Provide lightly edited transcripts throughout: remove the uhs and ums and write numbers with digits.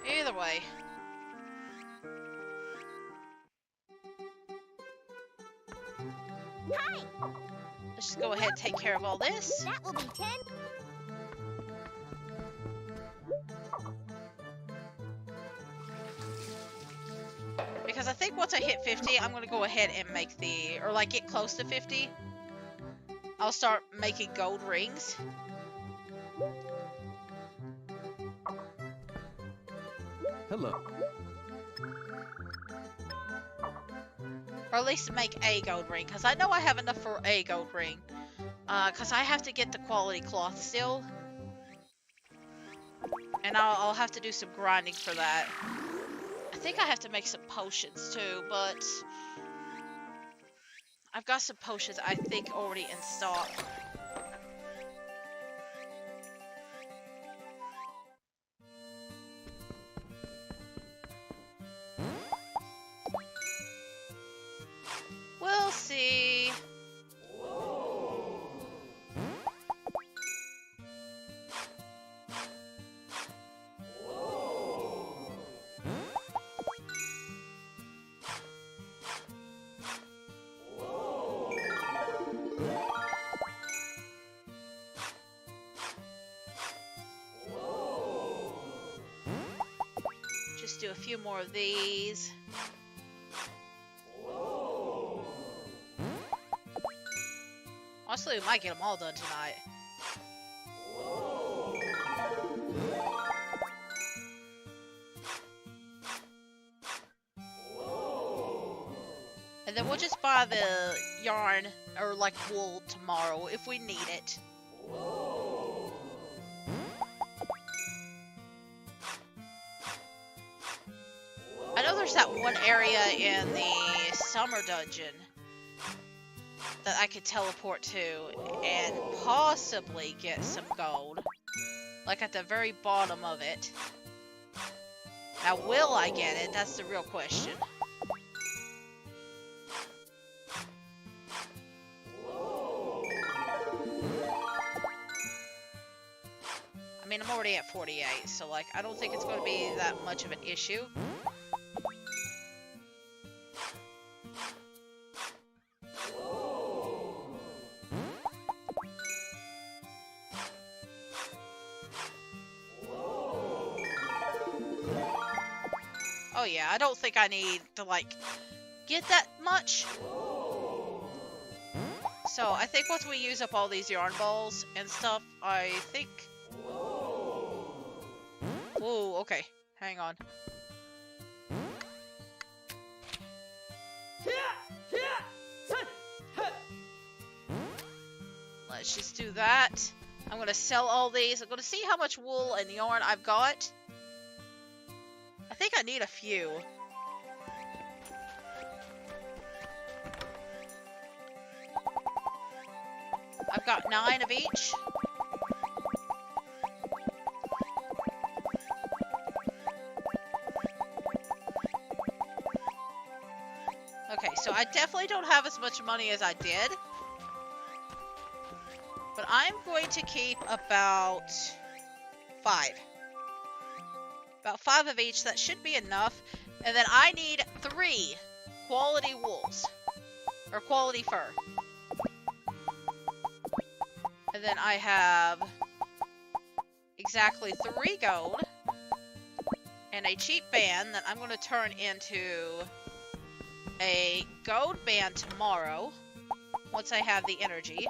Either way. Hi. Let's just go ahead and take care of all this. That will be 10. Because I think once I hit 50, I'm gonna go ahead and make the, or like get close to 50. I'll start making gold rings. Hello. Or at least make a gold ring, because I know I have enough for a gold ring. Because I have to get the quality cloth still. And I'll have to do some grinding for that. I think I have to make some potions too, but I've got some potions I think already in stock. We'll see. Just do a few more of these. Honestly, we might get them all done tonight. And then we'll just buy the yarn, or like wool tomorrow if we need it. I know there's that one area in the summer dungeon that I could teleport to and possibly get some gold. Like at the very bottom of it. Now, will I get it? That's the real question. I mean, I'm already at 48, so like, I don't think it's going to be that much of an issue. Oh yeah, I don't think I need to like get that much. So I think once we use up all these yarn balls and stuff, I think... Whoa, okay, hang on. Let's just do that. I'm gonna sell all these. I'm gonna see how much wool and yarn I've got. I think I need a few. I've got 9 of each. Okay, so I definitely don't have as much money as I did. But I'm going to keep about 5. About 5 of each. That should be enough. And then I need 3 quality wools. Or quality fur. And then I have exactly 3 gold. And a cheap band that I'm going to turn into a gold band tomorrow. Once I have the energy.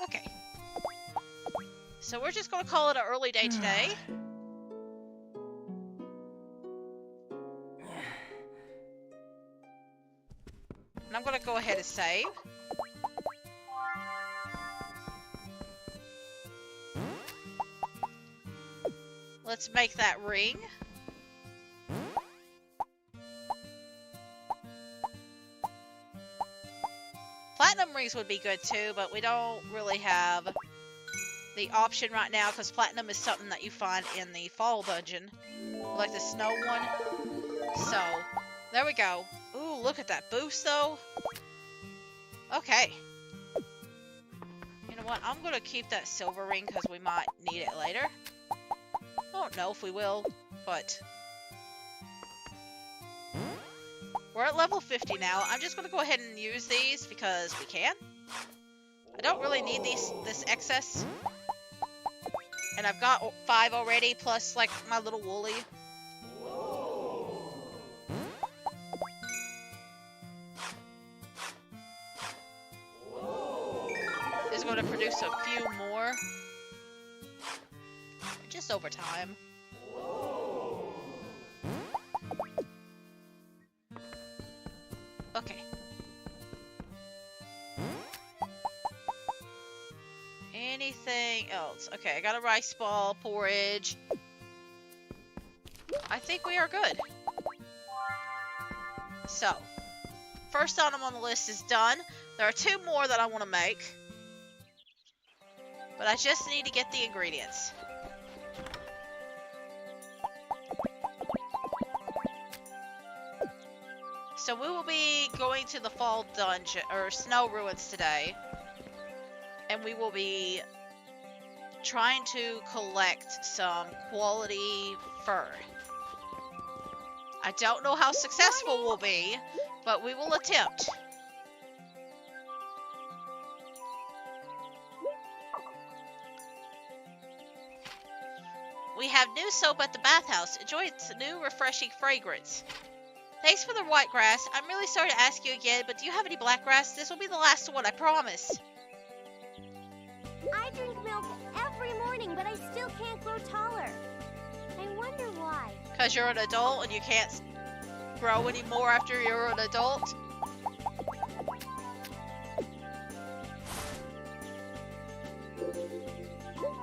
Okay. So we're just going to call it an early day today. And I'm going to go ahead and save. Let's make that ring. Platinum rings would be good too, but we don't really have the option right now, because platinum is something that you find in the fall dungeon, like the snow one. So, there we go. Ooh, look at that boost, though. Okay. You know what? I'm going to keep that silver ring because we might need it later. I don't know if we will, but... we're at level 50 now. I'm just going to go ahead and use these because we can. I don't really need this excess. And I've got 5 already, plus, like, my little woolly. Is going to produce a few more. Just over time. Okay. Anything else? Okay, I got a rice ball, porridge. I think we are good. So, first item on the list is done. There are 2 more that I want to make. But I just need to get the ingredients. So we will be going to the fall dungeon, or snow ruins today. And we will be trying to collect some quality fur. I don't know how successful we'll be, but we will attempt. We have new soap at the bathhouse. Enjoy its new refreshing fragrance. Thanks for the white grass. I'm really sorry to ask you again, but do you have any black grass? This will be the last one, I promise. I drink milk every morning, but I still can't grow taller. I wonder why. Because you're an adult and you can't grow anymore after you're an adult?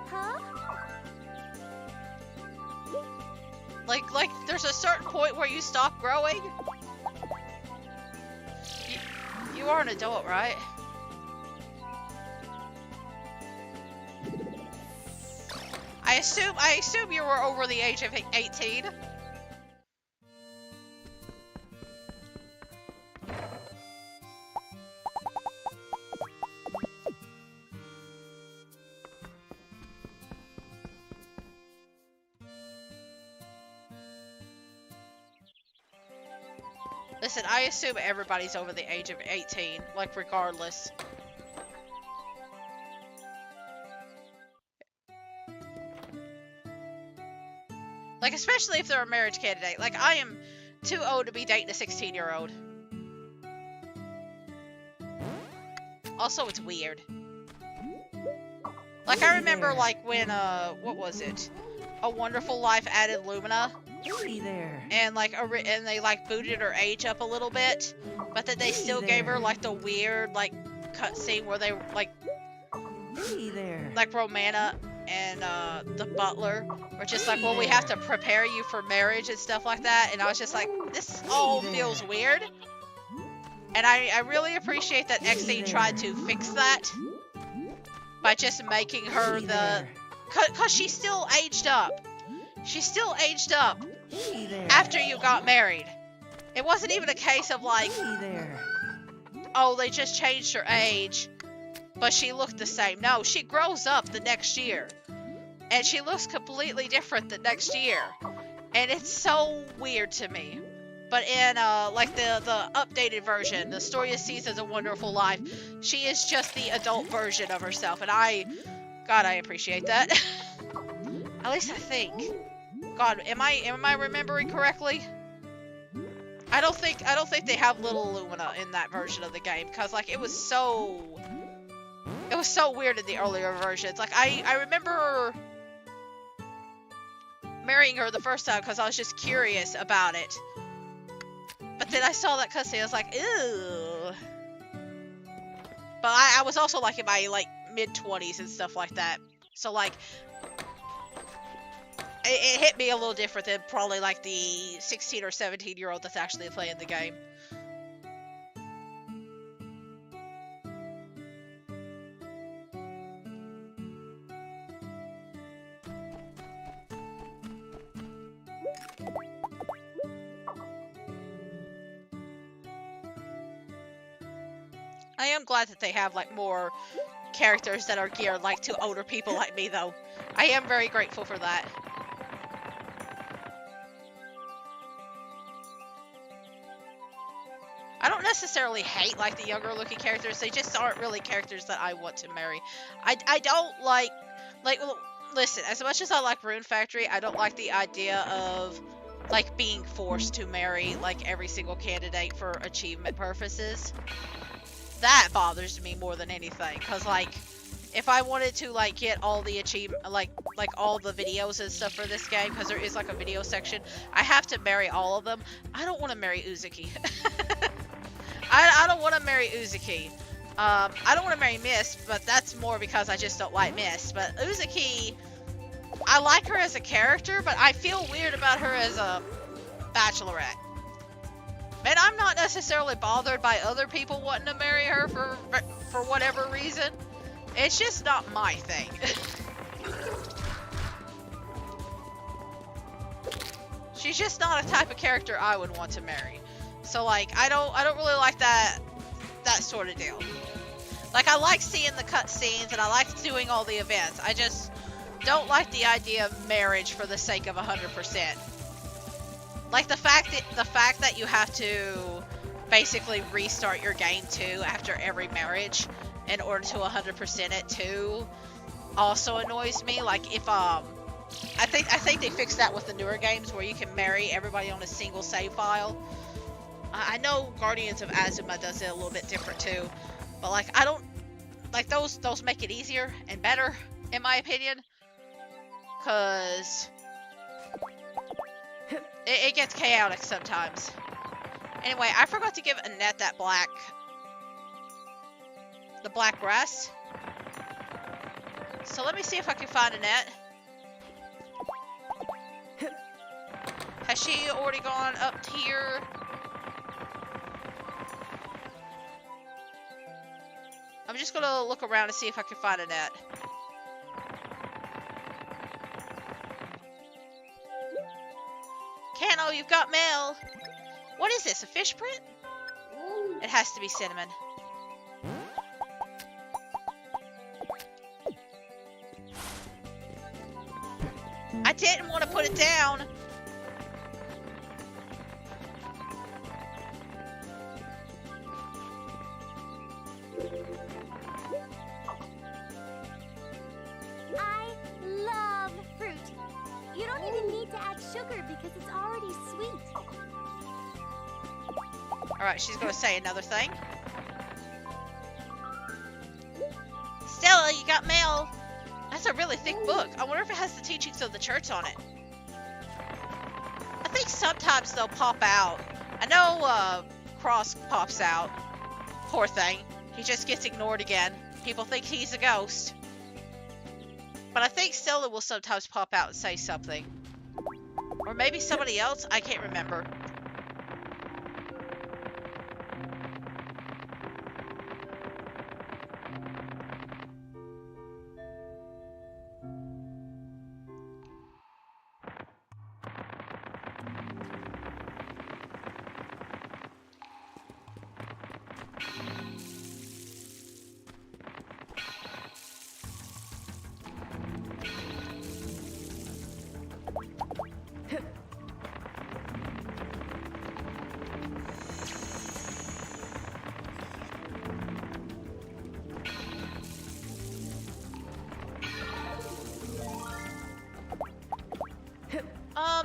Huh? Like, there's a certain point where you stop growing? You are an adult, right? I assume you were over the age of 18. Listen, I assume everybody's over the age of 18, like, regardless. Like, especially if they're a marriage candidate. Like, I am too old to be dating a 16-year-old. Also, it's weird. Like, I remember, like, when, what was it? A Wonderful Life added Lumina. Hey there. And, like, and they, like, booted her age up a little bit. But then they still gave her, like, the weird, like, cutscene where they, like... Hey there. Like, Romana and, the butler were just like, well, we have to prepare you for marriage and stuff like that. And I was just like, this all feels weird. And I really appreciate that Exene tried to fix that. By just making her the... Because she still aged up. She still aged up after you got married. It wasn't even a case of like, oh, they just changed her age, but she looked the same. No, she grows up the next year. And she looks completely different the next year. And it's so weird to me. But in, like, the updated version, the story of Seasons of Wonderful Life, she is just the adult version of herself. And God, I appreciate that. At least I think. God, am I remembering correctly? I don't think they have little Lumina in that version of the game, because, like, it was so weird in the earlier versions. Like, I remember marrying her the first time because I was just curious about it. But then I saw that cutscene, I was like, ew. But I was also, like, in my, like, mid-20s and stuff like that. So, like, it hit me a little different than probably, like, the 16 or 17-year-old that's actually playing the game. I am glad that they have like more characters that are geared like to older people like me though. I am very grateful for that. I don't necessarily hate like the younger looking characters. They just aren't really characters that I want to marry. I don't like well, listen, as much as I like Rune Factory, I don't like the idea of like being forced to marry like every single candidate for achievement purposes. That bothers me more than anything, cuz like if I wanted to like get all the achievement like all the videos and stuff for this game, because there is like a video section, I have to marry all of them. I don't want to marry Uzuki. I don't want to marry Uzuki. I don't want to marry Mist, but that's more because I just don't like Mist. But Uzuki, I like her as a character, but I feel weird about her as a bachelorette. And I'm not necessarily bothered by other people wanting to marry her for whatever reason. It's just not my thing. She's just not a type of character I would want to marry. So like I don't really like that sort of deal. Like I like seeing the cutscenes and I like doing all the events. I just don't like the idea of marriage for the sake of 100%. Like the fact that you have to basically restart your game too after every marriage in order to 100% it too also annoys me. Like if I think they fixed that with the newer games where you can marry everybody on a single save file. I know Guardians of Azuma does it a little bit different too, but like I don't like those make it easier and better in my opinion, cause it gets chaotic sometimes. Anyway, I forgot to give Annette that the black grass. So let me see if I can find Annette. Has she already gone up here? I'm just gonna look around and see if I can find Annette. Cano, you've got mail. What is this, a fish print? It has to be cinnamon. I didn't want to put it down. I love fruit. You don't even need to add sugar because it's already sweet. Alright, she's gonna say another thing. Stella, you got mail. That's a really thick book. I wonder if it has the teachings of the church on it. I think sometimes they'll pop out. I know Cross pops out. Poor thing. He just gets ignored again. People think he's a ghost. But I think Stella will sometimes pop out and say something. Or maybe somebody else? I can't remember.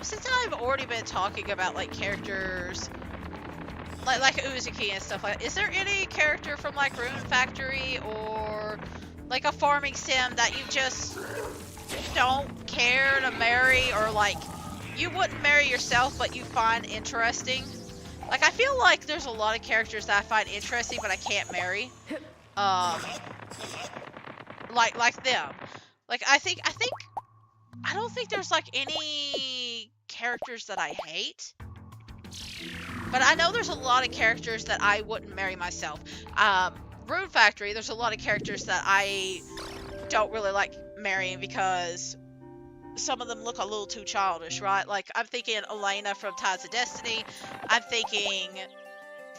Since I've already been talking about like characters like Uzuki and stuff like that, is there any character from like Rune Factory or like a farming sim that you just don't care to marry, or like you wouldn't marry yourself but you find interesting? Like I feel like there's a lot of characters that I find interesting but I can't marry. Like them. Like I don't think there's like any characters that I hate. But I know there's a lot of characters that I wouldn't marry myself. Rune Factory, there's a lot of characters that I don't really like marrying because some of them look a little too childish, right? Like I'm thinking Elena from Ties of Destiny. I'm thinking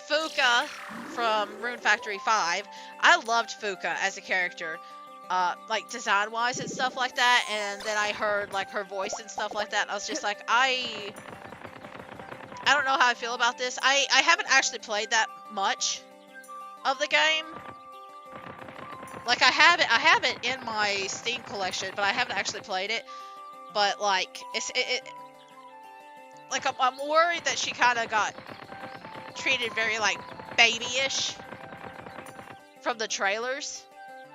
Fuka from Rune Factory 5. I loved Fuka as a character. Like design-wise and stuff like that, and then I heard like her voice and stuff like that. I was just like, I don't know how I feel about this. I haven't actually played that much of the game. Like I have it in my Steam collection, but I haven't actually played it. But like like I'm worried that she kind of got treated very like babyish from the trailers.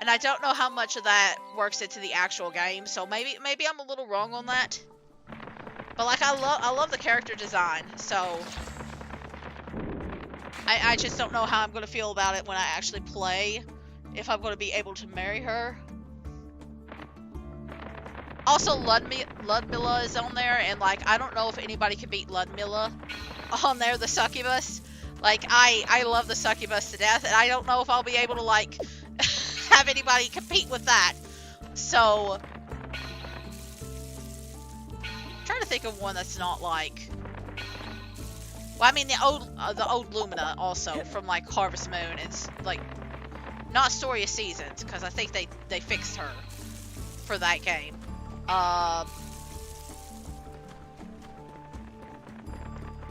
And I don't know how much of that works into the actual game, so maybe I'm a little wrong on that. But like I love the character design, so I just don't know how I'm gonna feel about it when I actually play, if I'm gonna be able to marry her. Also, Ludmilla is on there, and like I don't know if anybody can beat Ludmilla on there, the succubus. Like I love the succubus to death, and I don't know if I'll be able to like have anybody compete with that. So I'm trying to think of one that's not like, well, I mean the old Lumina also from like Harvest Moon. It's like not Story of Seasons, because I think they fixed her for that game.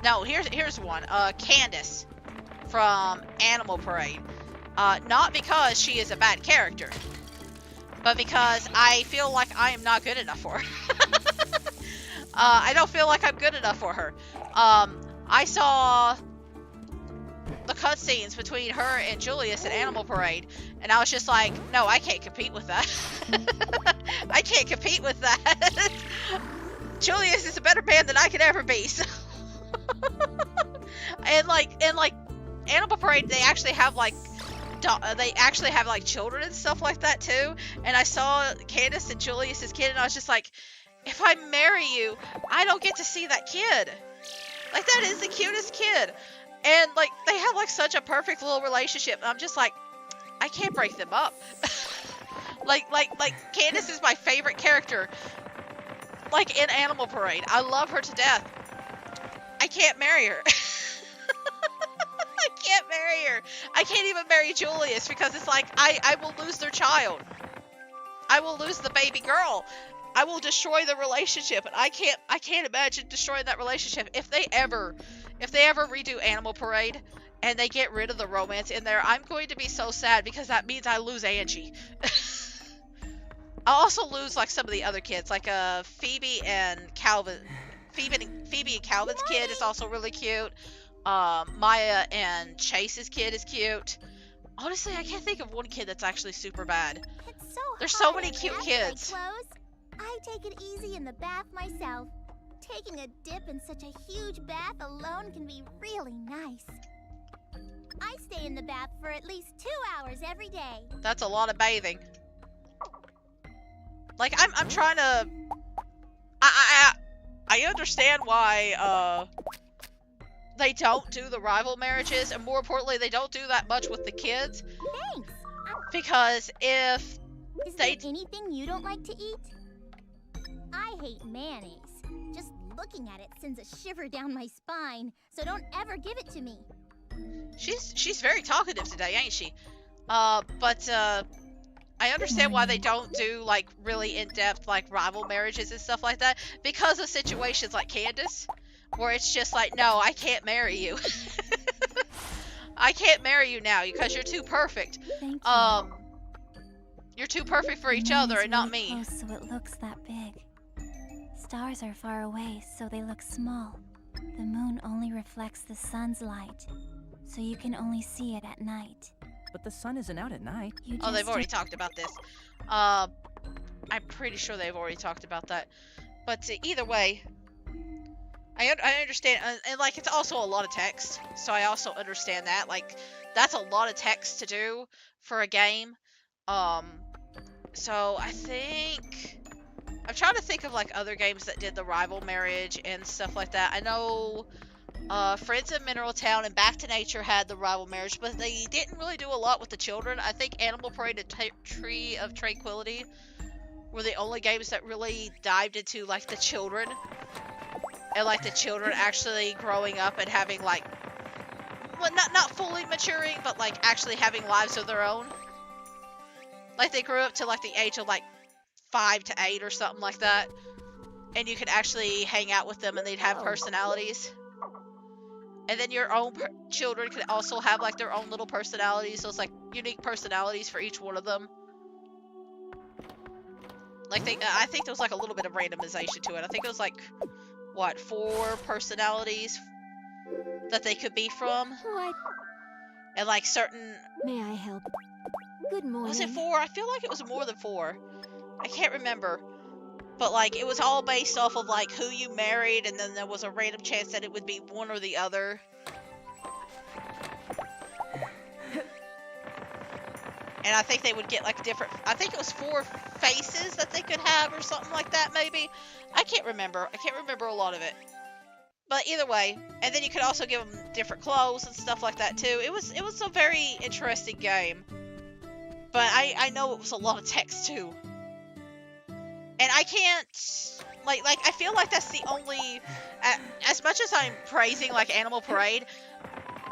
No, here's one. Candace from Animal Parade. Not because she is a bad character, but because I feel like I am not good enough for her. I don't feel like I'm good enough for her. I saw the cutscenes between her and Julius in Animal Parade, and I was just like, no, I can't compete with that. I can't compete with that. Julius is a better man than I could ever be. So and like Animal Parade, they actually have like children and stuff like that too. And I saw Candace and Julius's kid, and I was just like, if I marry you, I don't get to see that kid. Like, that is the cutest kid. And like they have like such a perfect little relationship, and I'm just like, I can't break them up. like Candace is my favorite character, like in Animal Parade. I love her to death. I can't marry her. I can't marry her. I can't even marry Julius, because it's like I will lose their child. I will lose the baby girl. I will destroy the relationship, and I can't imagine destroying that relationship. If they ever redo Animal Parade and they get rid of the romance in there, I'm going to be so sad, because that means I lose Angie. I'll also lose like some of the other kids, like Phoebe and Calvin. Phoebe and Calvin's kid is also really cute. Maya and Chase's kid is cute. Honestly, I can't think of one kid that's actually super bad. It's so There's so hot many in cute bath kids. clothes. I take it easy in the bath myself. Taking a dip in such a huge bath alone can be really nice. I stay in the bath for at least 2 hours every day. That's a lot of bathing. Like, I'm trying to... I understand why, they don't do the rival marriages, and more importantly, they don't do that much with the kids. Thanks. Because if Is there anything you don't like to eat? I hate mayonnaise. Just looking at it sends a shiver down my spine, so don't ever give it to me. She's very talkative today, ain't she? But I understand why they don't do like really in-depth like rival marriages and stuff like that, because of situations like Candace, where it's just like, no, I can't marry you. I can't marry you now because you're too perfect. Thank you. You're too perfect for each other and not me. Close, so it looks that big. Stars are far away, so they look small. The moon only reflects the sun's light, so you can only see it at night. But the sun isn't out at night. Oh, they've already talked about this. I'm pretty sure they've already talked about that. But either way, I understand, and like it's also a lot of text, so I also understand that. Like, that's a lot of text to do for a game. So I think I'm trying to think of like other games that did the rival marriage and stuff like that. I know Friends of Mineral Town and Back to Nature had the rival marriage, but they didn't really do a lot with the children. I think Animal Parade and Tree of Tranquility were the only games that really dived into like the children, and like the children actually growing up and having like well, not fully maturing, but like actually having lives of their own. Like they grew up to like the age of like 5 to 8 or something like that, and you could actually hang out with them, and they'd have personalities. And then your own children could also have like their own little personalities. So it's like unique personalities for each one of them. Like I think there was like a little bit of randomization to it. I think it was like, what, 4 personalities that they could be from. What? And like certain. May I help? Good morning. Was it 4? I feel like it was more than 4. I can't remember. But like it was all based off of like who you married, and then there was a random chance that it would be one or the other. And I think they would get like different, I think it was 4 faces that they could have or something like that maybe. I can't remember. I can't remember a lot of it. But either way, and then you could also give them different clothes and stuff like that too. It was a very interesting game. But I know it was a lot of text too. And I can't, like I feel like that's the only, as much as I'm praising like Animal Parade,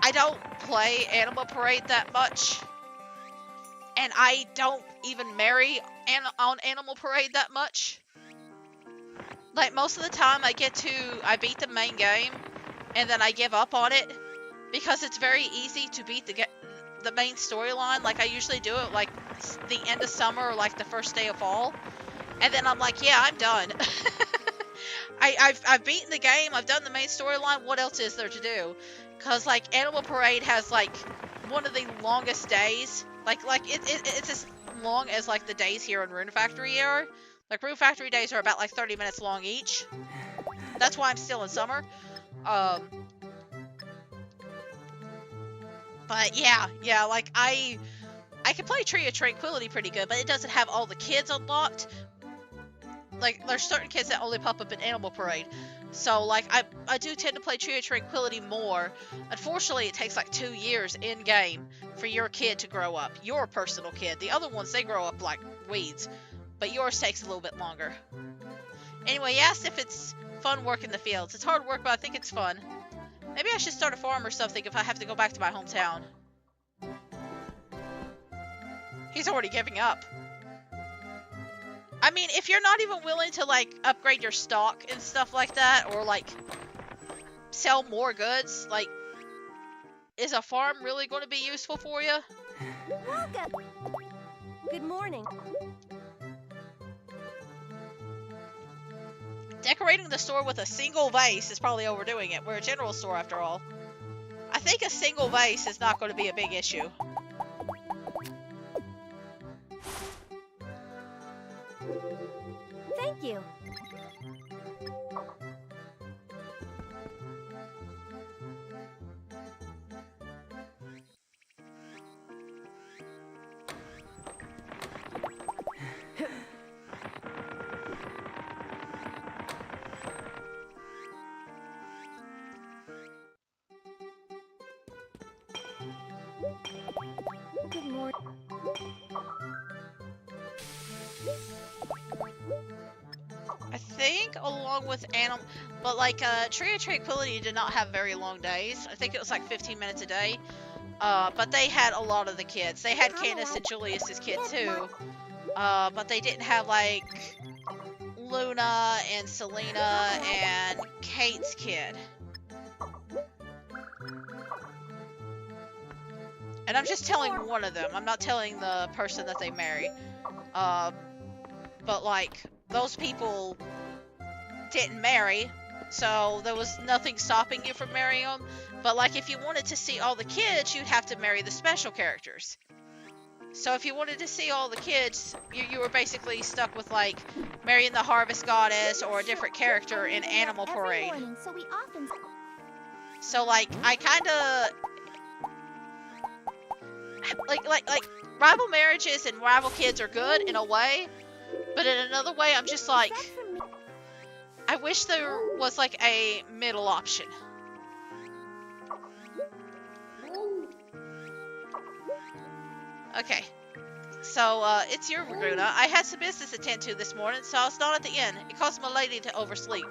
I don't play Animal Parade that much. And I don't even marry on Animal Parade that much. Like most of the time I beat the main game, and then I give up on it, because it's very easy to beat the main storyline. Like I usually do it like the end of summer or like the first day of fall. And then I'm like, yeah, I'm done. I've beaten the game. I've done the main storyline. What else is there to do? Because like Animal Parade has like one of the longest days. Like it's as long as like the days here in Rune Factory are. Like Rune Factory days are about like 30 minutes long each. That's why I'm still in summer. But yeah, like I can play Tree of Tranquility pretty good, but it doesn't have all the kids unlocked. Like there's certain kids that only pop up in Animal Parade. So like I do tend to play Tree of Tranquility more. Unfortunately, it takes like 2 years in game for your kid to grow up. Your personal kid. The other ones, they grow up like weeds. But yours takes a little bit longer. Anyway, you asked if it's fun work in the fields. It's hard work, but I think it's fun. Maybe I should start a farm or something if I have to go back to my hometown. He's already giving up. I mean, if you're not even willing to, like, upgrade your stock and stuff like that, or, like, sell more goods, like, is a farm really going to be useful for you? Welcome. Good morning. Decorating the store with a single vase is probably overdoing it. We're a general store, after all. I think a single vase is not going to be a big issue. Thank you. Good morning. I think along with Animal, but like Tree of Tranquility did not have very long days. I think it was like 15 minutes a day. But they had a lot of the kids. They had Candace and Julius's kid too. But they didn't have like Luna and Selena and Kate's kid. And I'm just telling one of them. I'm not telling the person that they marry. But like those people didn't marry, so there was nothing stopping you from marrying them. But like if you wanted to see all the kids, you'd have to marry the special characters. So if you wanted to see all the kids, you were basically stuck with like marrying the Harvest Goddess or a different character in Animal Parade. So like I kind of like rival marriages and rival kids are good in a way, but in another way I'm just like, I wish there was like a middle option. Okay, so it's your Rune. I had some business to attend to this morning, so I was not at the inn. It caused my lady to oversleep.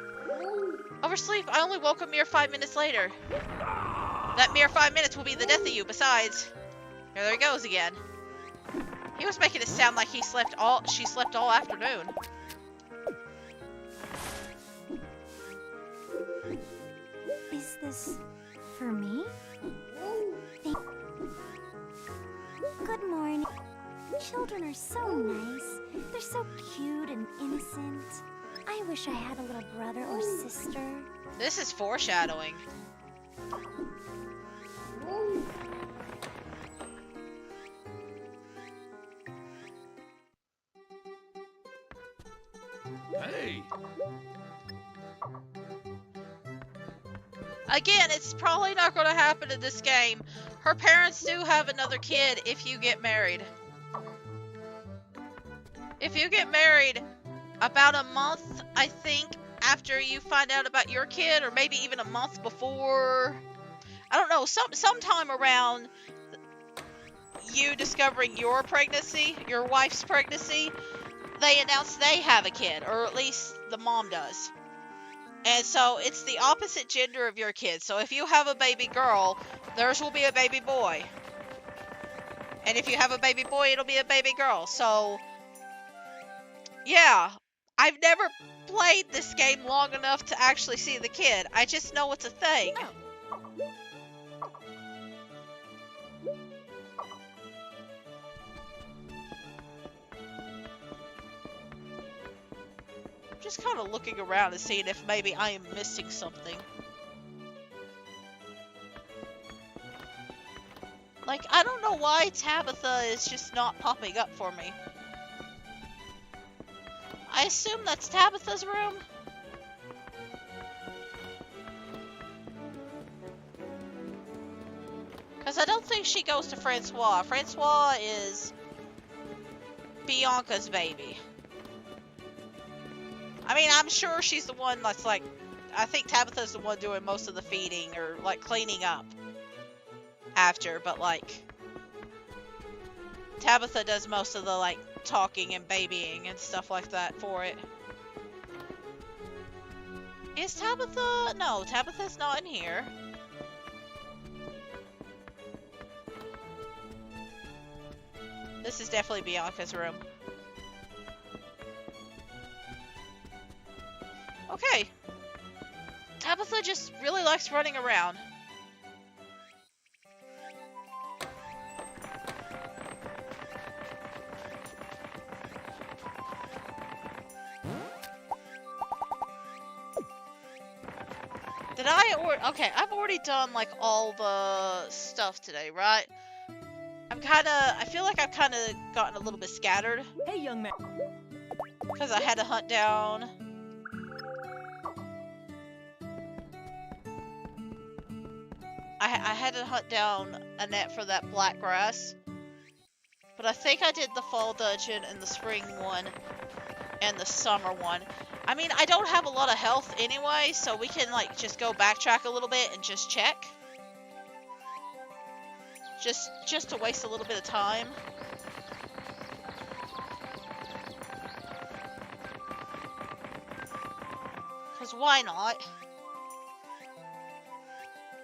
Oversleep? I only woke up mere 5 minutes later. That mere 5 minutes will be the death of you. Besides, there he goes again. He was making it sound like she slept all afternoon. Is this for me? Good morning. Children are so nice. They're so cute and innocent. I wish I had a little brother or sister. This is foreshadowing. Hey! Again, it's probably not going to happen in this game. Her parents do have another kid if you get married. If you get married about a month, I think, after you find out about your kid, or maybe even a month before, I don't know, sometime around you discovering your pregnancy, your wife's pregnancy, they announce they have a kid, or at least the mom does. And so it's the opposite gender of your kid. So if you have a baby girl, theirs will be a baby boy. And if you have a baby boy, it'll be a baby girl. So, yeah. I've never played this game long enough to actually see the kid. I just know it's a thing. Just kind of looking around and seeing if maybe I am missing something. Like, I don't know why Tabitha is just not popping up for me. I assume that's Tabitha's room? Because I don't think she goes to Francois. Francois is Bianca's baby. I mean, I'm sure she's the one that's like, I think Tabitha's the one doing most of the feeding or like cleaning up after, but like Tabitha does most of the like talking and babying and stuff like that for it. Is Tabitha? No, Tabitha's not in here. This is definitely Bianca's room. Okay. Tabitha just really likes running around. Did I okay, I've already done like all the stuff today, right? I feel like I've kind of gotten a little bit scattered. Hey, young man. Because I had to hunt down I had to hunt down Annette for that black grass. But I think I did the fall dungeon and the spring one and the summer one. I mean, I don't have a lot of health anyway, so we can like just go backtrack a little bit and just check. Just to waste a little bit of time. Because why not?